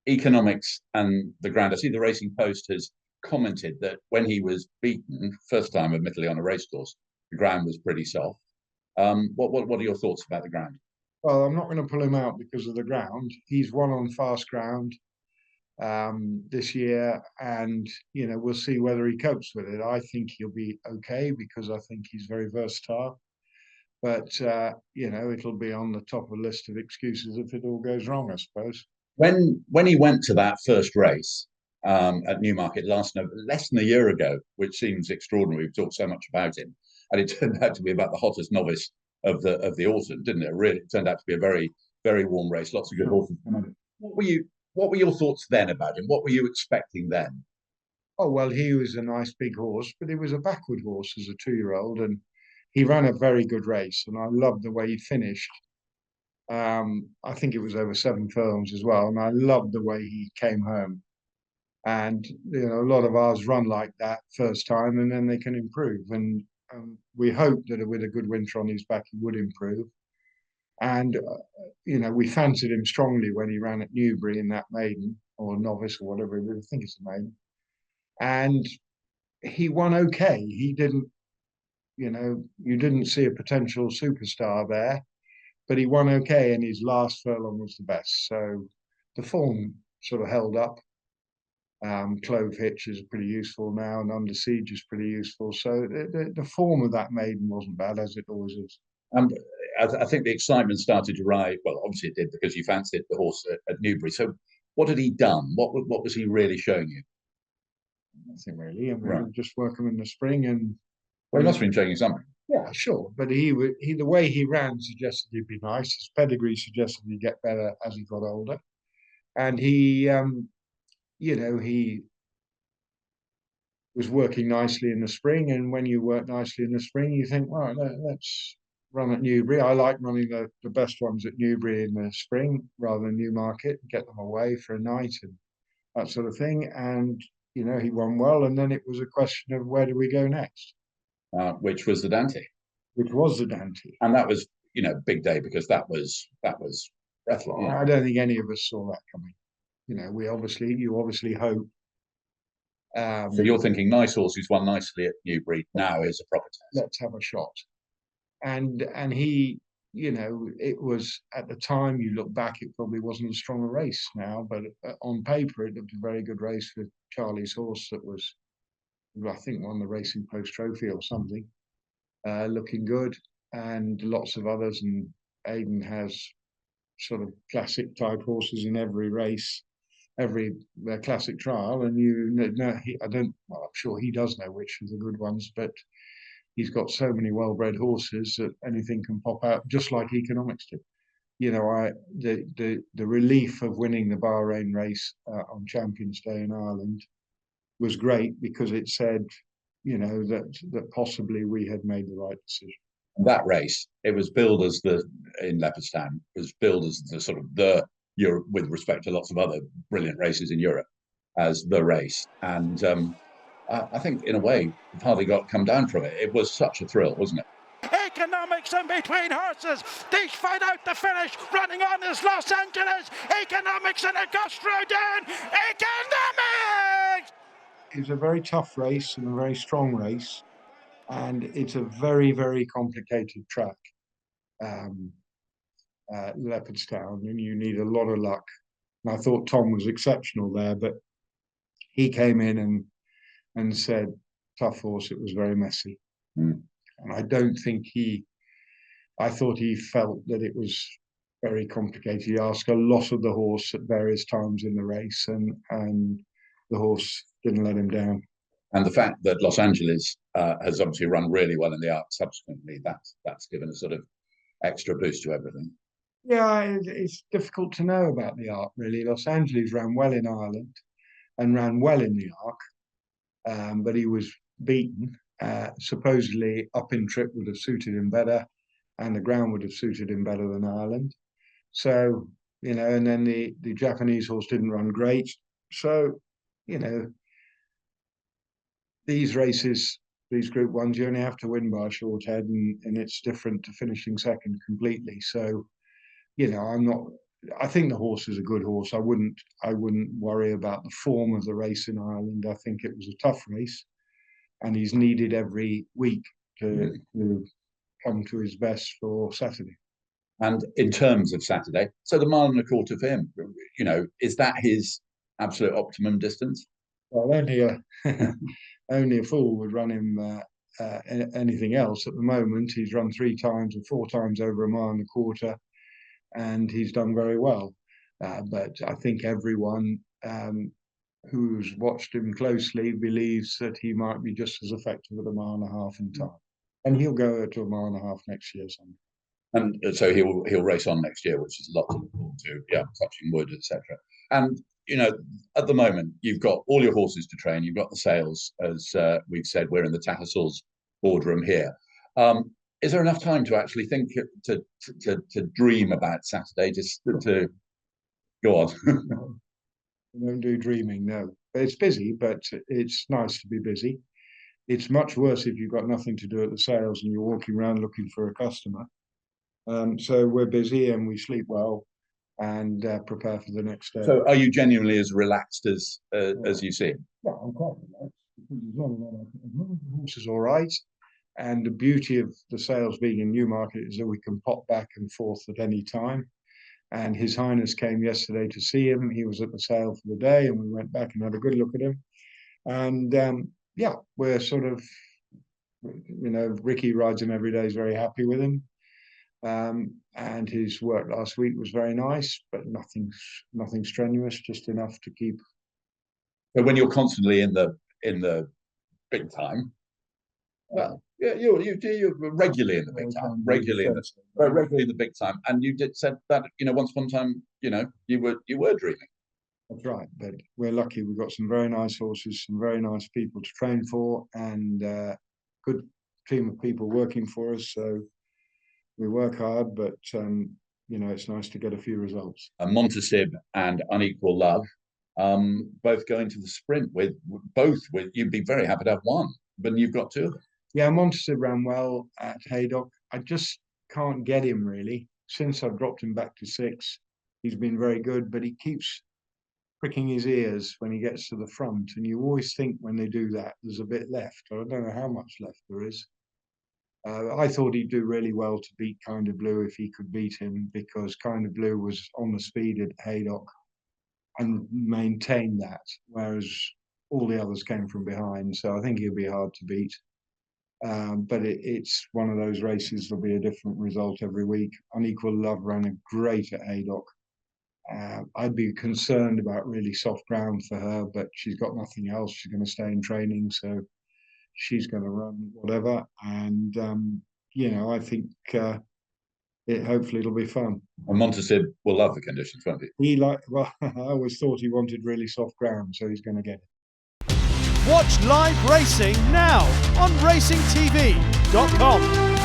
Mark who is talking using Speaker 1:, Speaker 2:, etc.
Speaker 1: economics and the ground. I see the Racing Post has commented that when he was beaten, first time admittedly on a racecourse, the ground was pretty soft. What are your thoughts about the ground?
Speaker 2: Well, I'm not going to pull him out because of the ground. He's won on fast ground this year, and we'll see whether he copes with it. I think he'll be okay because I think he's very versatile. But it'll be on the top of a list of excuses if it all goes wrong, I suppose.
Speaker 1: When he went to that first race at Newmarket less than a year ago, which seems extraordinary. We've talked so much about him, and it turned out to be about the hottest novice of the autumn, didn't it? Really, it turned out to be a very, very warm race. Lots of good horses. What were your thoughts then about him? What were you expecting then?
Speaker 2: Oh, well, he was a nice big horse, but he was a backward horse as a 2-year-old, and he ran a very good race, and I loved the way he finished. I think it was over 7 furlongs as well, and I loved the way he came home. And a lot of ours run like that first time, and then they can improve. And we hope that with a good winter on his back, he would improve. And we fancied him strongly when he ran at Newbury in that maiden or novice or whatever. I think it's a maiden, and he won okay. He didn't, you didn't see a potential superstar there, but he won okay, and his last furlong was the best. So the form sort of held up. Clove Hitch is pretty useful now, and Under Siege is pretty useful. So the form of that maiden wasn't bad, as it always is.
Speaker 1: I think the excitement started to rise. Well, obviously it did because you fancied the horse at Newbury. So what had he done? What was he really showing you?
Speaker 2: Nothing really. I mean, right. Just work him in the spring, and
Speaker 1: well, he must have been showing you something.
Speaker 2: Yeah, sure. But the way he ran suggested he'd be nice. His pedigree suggested he'd get better as he got older, and he was working nicely in the spring. And when you work nicely in the spring, you think, well, let's run at Newbury. I like running the best ones at Newbury in the spring rather than Newmarket, get them away for a night and that sort of thing. And, he won well. And then it was a question of where do we go next?
Speaker 1: Which was the Dante.
Speaker 2: Which was the Dante.
Speaker 1: And that was, big day because that was breathtaking.
Speaker 2: I don't think any of us saw that coming. You obviously hope.
Speaker 1: So you're thinking nice horse who's won nicely at Newbury now is a proper test.
Speaker 2: Let's have a shot. And he, it was at the time you look back, it probably wasn't a stronger race now, but on paper it looked a very good race for Charlie's horse that was, I think, won the Racing Post Trophy or something, looking good, and lots of others. And Aidan has sort of classic type horses in every race, every classic trial, and I'm sure he does know which are the good ones, but he's got so many well-bred horses that anything can pop out, just like economics did. The relief of winning the Bahrain race on Champions Day in Ireland was great because it said, that possibly we had made the right decision.
Speaker 1: That race, it was billed as in Leopardstown, was billed as the sort of Europe, with respect to lots of other brilliant races in Europe, as the race. And I think, in a way, we've hardly come down from it. It was such a thrill, wasn't it?
Speaker 3: Economics in between horses. They fight out the finish. Running on is Los Angeles. Economics and Augusta Rodin. Economics!
Speaker 2: It's a very tough race and a very strong race. And it's a very, very complicated track. Leopardstown, and you need a lot of luck. And I thought Tom was exceptional there, but he came in and said, tough horse, it was very messy. And I don't think I thought he felt that it was very complicated. He asked a lot of the horse at various times in the race, and the horse didn't let him down.
Speaker 1: And the fact that Los Angeles has obviously run really well in the Arc subsequently, that's given a sort of extra boost to everything.
Speaker 2: Yeah, it's difficult to know about the Arc, really. Los Angeles ran well in Ireland and ran well in the Arc, but he was beaten. Supposedly, up in trip would have suited him better, and the ground would have suited him better than Ireland. So, and then the Japanese horse didn't run great. So, these races, these Group 1s, you only have to win by a short head, and it's different to finishing second completely. So, I'm not I think the horse is a good horse. I wouldn't worry about the form of the race in Ireland. I think it was a tough race, and he's needed every week to come to his best for Saturday.
Speaker 1: And in terms of Saturday, so the 1.25 miles for him, is that his absolute optimum distance?
Speaker 2: Well, only a fool would run him anything else. At the moment, he's run 3 times or 4 times over 1.25 miles, and he's done very well. But I think everyone who's watched him closely believes that he might be just as effective at 1.5 miles in time, and he'll go to 1.5 miles next year.
Speaker 1: And so he'll race on next year, which is a lot to look forward to. Yeah, touching wood, etc. And at the moment, you've got all your horses to train. You've got the sales, as we've said. We're in the Tattersalls boardroom here. Is there enough time to actually think to dream about Saturday? Just to go on.
Speaker 2: We don't do dreaming, no. It's busy, but it's nice to be busy. It's much worse if you've got nothing to do at the sales and you're walking around looking for a customer. So we're busy and we sleep well and prepare for the next day.
Speaker 1: So are you genuinely as relaxed as you seem?
Speaker 2: Yeah, I'm quite relaxed. The horse is all right. And the beauty of the sales being in Newmarket is that we can pop back and forth at any time. And His Highness came yesterday to see him. He was at the sale for the day, and we went back and had a good look at him. And we're sort of, Ricky rides him every day. He's very happy with him. And his work last week was very nice, but nothing strenuous, just enough to keep.
Speaker 1: So when you're constantly in the big time, well, yeah, you're regularly in the big time, regularly in the big time, and you said that once upon a time, you were dreaming.
Speaker 2: That's right, but we're lucky. We've got some very nice horses, some very nice people to train for, and good team of people working for us. So we work hard, but it's nice to get a few results.
Speaker 1: Montasib and Unequal Love, both going to the sprint with you'd be very happy to have one, but you've got 2 of them.
Speaker 2: Yeah, Montasib ran well at Haydock. I just can't get him really. Since I've dropped him back to 6, he's been very good, but he keeps pricking his ears when he gets to the front. And you always think when they do that, there's a bit left. I don't know how much left there is. I thought he'd do really well to beat Kind of Blue if he could beat him, because Kind of Blue was on the speed at Haydock and maintained that, whereas all the others came from behind. So I think he'll be hard to beat. But it's one of those races. There'll be a different result every week. Unequal Love ran a great at Haydock. I'd be concerned about really soft ground for her, but she's got nothing else. She's going to stay in training, so she's going to run whatever. And I think hopefully it'll be fun.
Speaker 1: And Montasib will love the conditions, won't he?
Speaker 2: I always thought he wanted really soft ground, so he's going to get it.
Speaker 3: Watch live racing now on racingtv.com.